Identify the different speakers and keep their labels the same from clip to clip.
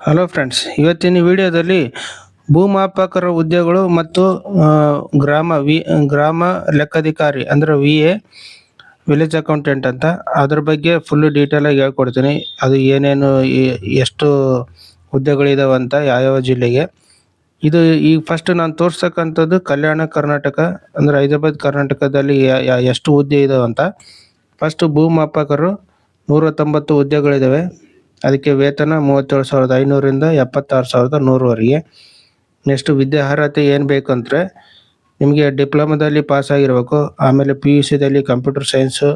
Speaker 1: Hello friends, ಇವತ್ತಿನ ವಿಡಿಯೋದಲ್ಲಿ ಭೂಮಾಪಕರ ಹುದ್ದೆಗಳು ಮತ್ತು ಗ್ರಾಮ ಲೆಕ್ಕಾಧಿಕಾರಿ ಅಂದ್ರೆ VA ವಿಲೇಜ್ ಅಕೌಂಟೆಂಟ್ ಅಂತ ಅದ್ರ ಬಗ್ಗೆ ಫುಲ್ ಡೀಟೇಲ್ ಆಗಿ ಹೇಳ್ಕೊಡ್ತೀನಿ. ಅದು ಏನೇನು ಎಷ್ಟು ಹುದ್ದೆಗಳಿದಾವೆ ಅಂತ ಯಾವ್ಯಾವ ಜಿಲ್ಲೆಗೆ. ಇದು ಈಗ ಫಸ್ಟ್ ನಾನು ತೋರ್ಸಕ್ಕಂಥದ್ದು ಕಲ್ಯಾಣ ಕರ್ನಾಟಕ ಅಂದ್ರೆ ಹೈದರಾಬಾದ್ ಕರ್ನಾಟಕದಲ್ಲಿ ಎಷ್ಟು ಹುದ್ದೆ ಇದಾವೆ ಅಂತ. ಫಸ್ಟ್ ಭೂಮಾಪಕರು 190 ಹುದ್ದೆಗಳಿದಾವೆ. ಅದಕ್ಕೆ ವೇತನ 37,500ರಿಂದ 76,100ವರೆಗೆ. ನೆಕ್ಸ್ಟ್ ವಿದ್ಯಾರ್ಹತೆ ಏನು ಬೇಕಂದ್ರೆ ನಿಮಗೆ ಡಿಪ್ಲೊಮಾದಲ್ಲಿ ಪಾಸ್ ಆಗಿರಬೇಕು. ಆಮೇಲೆ PUCದಲ್ಲಿ ಕಂಪ್ಯೂಟರ್ ಸೈನ್ಸು,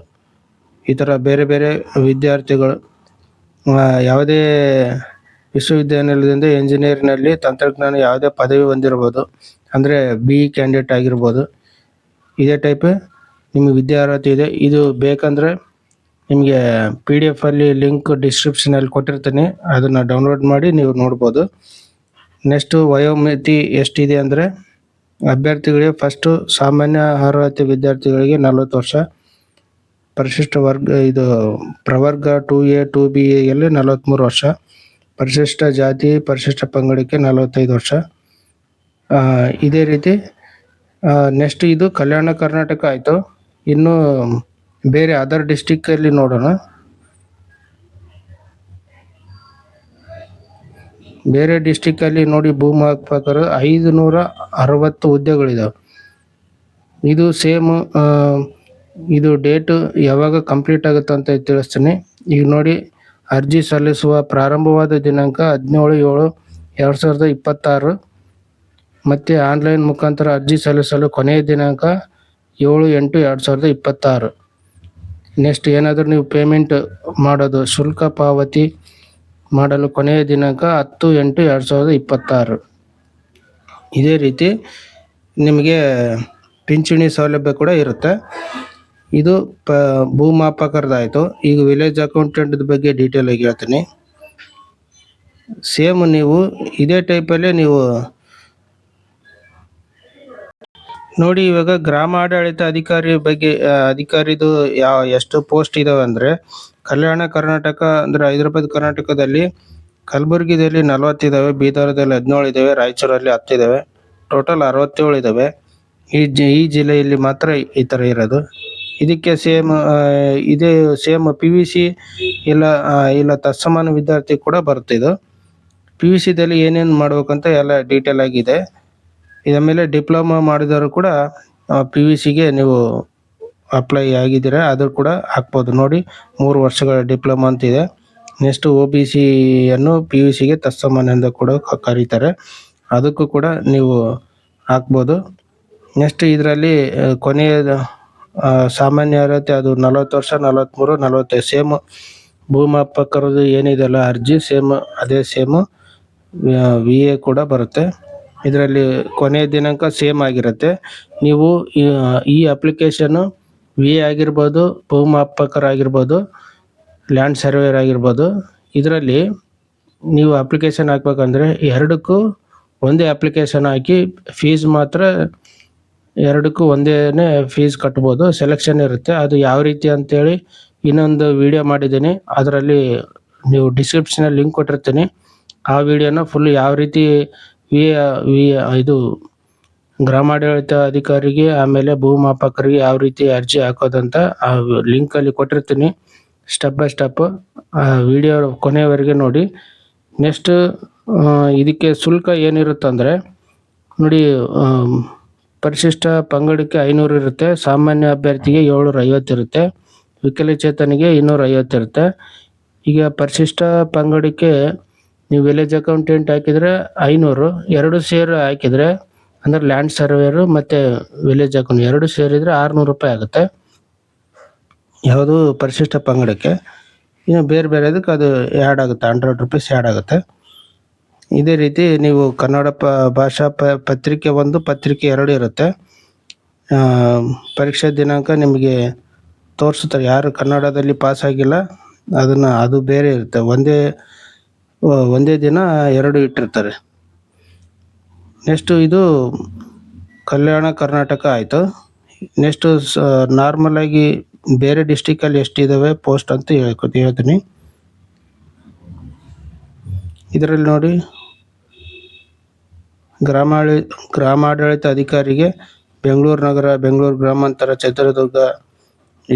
Speaker 1: ಈ ಥರ ಬೇರೆ ಬೇರೆ ವಿದ್ಯಾರ್ಥಿಗಳು ಯಾವುದೇ ವಿಶ್ವವಿದ್ಯಾನಿಲಯದಿಂದ ಇಂಜಿನಿಯರಿಂಗ್ನಲ್ಲಿ ತಂತ್ರಜ್ಞಾನ ಯಾವುದೇ ಪದವಿ ಹೊಂದಿರ್ಬೋದು, ಅಂದರೆ BE ಕ್ಯಾಂಡಿಡೇಟ್ ಆಗಿರ್ಬೋದು. ಇದೇ ಟೈಪ್ ನಿಮಗೆ ವಿದ್ಯಾರ್ಹತೆ ಇದೆ. ಇದು ಬೇಕಂದರೆ ನಿಮಗೆ PDF ಅಲ್ಲಿ ಲಿಂಕ್ ಡಿಸ್ಕ್ರಿಪ್ಷನಲ್ಲಿ ಕೊಟ್ಟಿರ್ತೀನಿ, ಅದನ್ನು ಡೌನ್ಲೋಡ್ ಮಾಡಿ ನೀವು ನೋಡ್ಬೋದು. ನೆಕ್ಸ್ಟು ವಯೋಮಿತಿ ಎಷ್ಟಿದೆ ಅಂದರೆ ಅಭ್ಯರ್ಥಿಗಳಿಗೆ ಫಸ್ಟು ಸಾಮಾನ್ಯ ಅರ್ಹತೆ ವಿದ್ಯಾರ್ಥಿಗಳಿಗೆ 40 ವರ್ಷ, ಪರಿಶಿಷ್ಟ ವರ್ಗ ಇದು ಪ್ರವರ್ಗ 2A 2B ಯಲ್ಲಿ 43 ವರ್ಷ, ಪರಿಶಿಷ್ಟ ಜಾತಿ ಪರಿಶಿಷ್ಟ ಪಂಗಡಕ್ಕೆ 45 ವರ್ಷ. ಇದೇ ರೀತಿ ನೆಕ್ಸ್ಟ್ ಇದು ಕಲ್ಯಾಣ ಕರ್ನಾಟಕ ಆಯಿತು. ಇನ್ನು ಬೇರೆ ಅದರ್ ಡಿಸ್ಟಿಕ್ಕಲ್ಲಿ ನೋಡೋಣ. ಬೇರೆ ಡಿಸ್ಟಿಕ್ಕಲ್ಲಿ ನೋಡಿ, ಭೂಮಾಪಕರು 560 ಹುದ್ದೆಗಳಿದಾವೆ. ಇದು ಸೇಮ್ ಇದು ಡೇಟು ಯಾವಾಗ ಕಂಪ್ಲೀಟ್ ಆಗುತ್ತೆ ಅಂತ ತಿಳಿಸ್ತೀನಿ. ಈಗ ನೋಡಿ, ಅರ್ಜಿ ಸಲ್ಲಿಸುವ ಪ್ರಾರಂಭವಾದ ದಿನಾಂಕ 17/7/2026 ಮತ್ತು ಆನ್ಲೈನ್ ಮುಖಾಂತರ ಅರ್ಜಿ ಸಲ್ಲಿಸಲು ಕೊನೆಯ ದಿನಾಂಕ 7/8/2026. ನೆಕ್ಸ್ಟ್ ಏನಾದರೂ ನೀವು ಪೇಮೆಂಟ್ ಮಾಡೋದು, ಶುಲ್ಕ ಪಾವತಿ ಮಾಡಲು ಕೊನೆಯ ದಿನಾಂಕ 10/8/2026. ಇದೇ ರೀತಿ ನಿಮಗೆ ಪಿಂಚಣಿ ಸೌಲಭ್ಯ ಕೂಡ ಇರುತ್ತೆ. ಇದು ಭೂಮಾಪಕರದಾಯಿತು. ಈಗ ವಿಲೇಜ್ ಅಕೌಂಟೆಂಟ್ ಬಗ್ಗೆ ಡೀಟೇಲ್ ಆಗಿ ಹೇಳ್ತೀನಿ. ಸೇಮ್ ನೀವು ಇದೇ ಟೈಪಲ್ಲೇ ನೀವು ನೋಡಿ. ಇವಾಗ ಗ್ರಾಮ ಆಡಳಿತ ಅಧಿಕಾರಿ ಬಗ್ಗೆ ಅಧಿಕಾರಿದು ಎಷ್ಟು ಪೋಸ್ಟ್ ಇದಾವೆ ಅಂದರೆ, ಕಲ್ಯಾಣ ಕರ್ನಾಟಕ ಅಂದರೆ ಹೈದರಾಬಾದ್ ಕರ್ನಾಟಕದಲ್ಲಿ ಕಲಬುರಗಿದಲ್ಲಿ 40 ಇದಾವೆ, ಬೀದರ್ದಲ್ಲಿ 17 ಇದಾವೆ, ರಾಯಚೂರಲ್ಲಿ 10 ಇದಾವೆ, ಟೋಟಲ್ 67 ಇದಾವೆ. ಈ ಜಿಲ್ಲೆಯಲ್ಲಿ ಮಾತ್ರ ಈ ಥರ ಇರೋದು. ಇದಕ್ಕೆ ಇದೇ ಸೇಮ್ PVC ಇಲ್ಲ ತತ್ಸಮಾನ ವಿದ್ಯಾರ್ಥಿ ಕೂಡ ಬರುತ್ತೆ. ಇದು PVCದಲ್ಲಿ ಏನೇನು ಮಾಡ್ಬೇಕಂತ ಎಲ್ಲ ಡೀಟೇಲ್ ಆಗಿದೆ. ಇದ ಮೇಲೆ ಡಿಪ್ಲೊಮಾ ಮಾಡಿದವರು ಕೂಡ PVCಗೆ ನೀವು ಅಪ್ಲೈ ಆಗಿದ್ದೀರಾ, ಅದು ಕೂಡ ಹಾಕ್ಬೋದು. ನೋಡಿ, 3 ವರ್ಷಗಳ ಡಿಪ್ಲೊಮಾ ಅಂತಿದೆ. ನೆಕ್ಸ್ಟ್ OBCಯನ್ನು PUCಗೆ ತತ್ಸಮಾನ ಎಂದು ಕೂಡ ಕರೀತಾರೆ, ಅದಕ್ಕೂ ಕೂಡ ನೀವು ಹಾಕ್ಬೋದು. ನೆಕ್ಸ್ಟ್ ಇದರಲ್ಲಿ ಕೊನೆಯ ಸಾಮಾನ್ಯ ಅರ್ಹತೆ ಅದು 40 ವರ್ಷ, 43, 45 ಸೇಮ್ ಭೂಮಾಪಕರದ್ದು ಏನಿದೆಯಲ್ಲ ಅರ್ಜಿ ಅದೇ ಸೇಮು VA ಕೂಡ ಬರುತ್ತೆ. ಇದರಲ್ಲಿ ಕೊನೆಯ ದಿನಾಂಕ ಸೇಮ್ ಆಗಿರುತ್ತೆ. ನೀವು ಈ ಅಪ್ಲಿಕೇಶನ್ನು VA ಆಗಿರ್ಬೋದು, ಭೂಮಾಪಕರಾಗಿರ್ಬೋದು, ಲ್ಯಾಂಡ್ ಸರ್ವೇಯರ್ ಆಗಿರ್ಬೋದು, ಇದರಲ್ಲಿ ನೀವು ಅಪ್ಲಿಕೇಶನ್ ಹಾಕ್ಬೇಕಂದ್ರೆ ಎರಡಕ್ಕೂ ಒಂದೇ ಅಪ್ಲಿಕೇಶನ್ ಹಾಕಿ ಫೀಸ್ ಮಾತ್ರ ಎರಡಕ್ಕೂ ಒಂದೇ ಫೀಸ್ ಕಟ್ಬೋದು. ಸೆಲೆಕ್ಷನ್ ಇರುತ್ತೆ. ಅದು ಯಾವ ರೀತಿ ಅಂತೇಳಿ ಇನ್ನೊಂದು ವಿಡಿಯೋ ಮಾಡಿದ್ದೀನಿ, ಅದರಲ್ಲಿ ನೀವು ಡಿಸ್ಕ್ರಿಪ್ಷನಲ್ಲಿ ಲಿಂಕ್ ಕೊಟ್ಟಿರ್ತೀನಿ. ಆ ವಿಡಿಯೋನ ಫುಲ್ ಯಾವ ರೀತಿ ಇದು ಗ್ರಾಮಾಡಳಿತ ಅಧಿಕಾರಿಗೆ ಆಮೇಲೆ ಭೂಮಾಪಕರಿಗೆ ಯಾವ ರೀತಿ ಅರ್ಜಿ ಹಾಕೋದಂತ ಆ ಲಿಂಕಲ್ಲಿ ಕೊಟ್ಟಿರ್ತೀನಿ, ಸ್ಟೆಪ್ ಬೈ ಸ್ಟೆಪ್. ಆ ವಿಡಿಯೋ ಕೊನೆಯವರೆಗೆ ನೋಡಿ. ನೆಕ್ಸ್ಟ್ ಇದಕ್ಕೆ ಶುಲ್ಕ ಏನಿರುತ್ತಂದರೆ ನೋಡಿ, ಪರಿಶಿಷ್ಟ ಪಂಗಡಕ್ಕೆ 500 ಇರುತ್ತೆ, ಸಾಮಾನ್ಯ ಅಭ್ಯರ್ಥಿಗೆ 750 ಇರುತ್ತೆ, ವಿಕಲಚೇತನಿಗೆ 250 ಇರುತ್ತೆ. ಈಗ ಪರಿಶಿಷ್ಟ ಪಂಗಡಕ್ಕೆ ನೀವು ವಿಲೇಜ್ ಅಕೌಂಟೆಂಟ್ ಹಾಕಿದರೆ 500, 2 ಸೇರಿ ಹಾಕಿದರೆ ಅಂದರೆ ಲ್ಯಾಂಡ್ ಸರ್ವೇಯರು ಮತ್ತು ವಿಲೇಜ್ ಅಕೌಂಟ್ 2 ಸೇರಿದರೆ 600 ರೂಪಾಯಿ ಆಗುತ್ತೆ, ಯಾವುದು ಪರಿಶಿಷ್ಟ ಪಂಗಡಕ್ಕೆ. ಇನ್ನು ಬೇರೆ ಬೇರೆದಕ್ಕೆ ಅದು ಆ್ಯಡ್ ಆಗುತ್ತೆ, 100 ರೂಪೀಸ್ ಆ್ಯಡ್ ಆಗುತ್ತೆ. ಇದೇ ರೀತಿ ನೀವು ಕನ್ನಡ ಭಾಷಾ ಪತ್ರಿಕೆ 1, ಪತ್ರಿಕೆ 2 ಇರುತ್ತೆ. ಪರೀಕ್ಷೆ ದಿನಾಂಕ ನಿಮಗೆ ತೋರಿಸುತ್ತಾರೆ. ಯಾರು ಕನ್ನಡದಲ್ಲಿ ಪಾಸ್ ಆಗಿಲ್ಲ ಅದು ಬೇರೆ ಇರುತ್ತೆ. ಒಂದೇ ದಿನ 2 ಇಟ್ಟಿರ್ತಾರೆ. ನೆಕ್ಸ್ಟು ಇದು ಕಲ್ಯಾಣ ಕರ್ನಾಟಕ ಆಯಿತು. ನೆಕ್ಸ್ಟು ನಾರ್ಮಲ್ ಆಗಿ ಬೇರೆ ಡಿಸ್ಟಿಕಲ್ಲಿ ಎಷ್ಟಿದ್ದಾವೆ ಪೋಸ್ಟ್ ಅಂತ ಹೇಳ್ತೀನಿ. ಇದರಲ್ಲಿ ನೋಡಿ ಗ್ರಾಮಾಡಳಿತ ಅಧಿಕಾರಿಗೆ ಬೆಂಗಳೂರು ನಗರ, ಬೆಂಗಳೂರು ಗ್ರಾಮಾಂತರ, ಚಿತ್ರದುರ್ಗ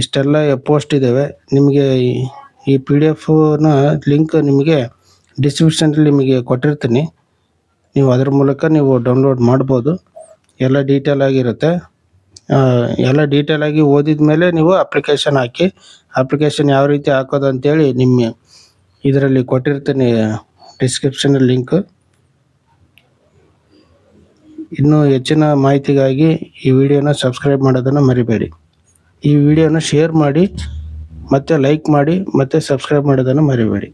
Speaker 1: ಇಷ್ಟೆಲ್ಲ ಪೋಸ್ಟ್ ಇದ್ದಾವೆ. ನಿಮಗೆ ಈ PDF ಲಿಂಕ್ ನಿಮಗೆ ಡಿಸ್ಕ್ರಿಪ್ಷನಲ್ಲಿ ನಿಮಗೆ ಕೊಟ್ಟಿರ್ತೀನಿ. ನೀವು ಅದರ ಮೂಲಕ ನೀವು ಡೌನ್ಲೋಡ್ ಮಾಡ್ಬೋದು. ಎಲ್ಲ ಡೀಟೇಲ್ ಆಗಿರುತ್ತೆ. ಎಲ್ಲ ಡೀಟೇಲ್ ಆಗಿ ಓದಿದ ಮೇಲೆ ನೀವು ಅಪ್ಲಿಕೇಶನ್ ಹಾಕಿ. ಅಪ್ಲಿಕೇಶನ್ ಯಾವ ರೀತಿ ಹಾಕೋದು ಅಂತೇಳಿ ನಿಮ್ಮ ಇದರಲ್ಲಿ ಕೊಟ್ಟಿರ್ತೀನಿ ಡಿಸ್ಕ್ರಿಪ್ಷನಲ್ಲಿ ಲಿಂಕ್. ಇನ್ನೂ ಹೆಚ್ಚಿನ ಮಾಹಿತಿಗಾಗಿ ಈ ವಿಡಿಯೋನ ಸಬ್ಸ್ಕ್ರೈಬ್ ಮಾಡೋದನ್ನು ಮರಿಬೇಡಿ. ಈ ವಿಡಿಯೋನ ಶೇರ್ ಮಾಡಿ, ಮತ್ತು ಲೈಕ್ ಮಾಡಿ, ಮತ್ತು ಸಬ್ಸ್ಕ್ರೈಬ್ ಮಾಡೋದನ್ನು ಮರಿಬೇಡಿ.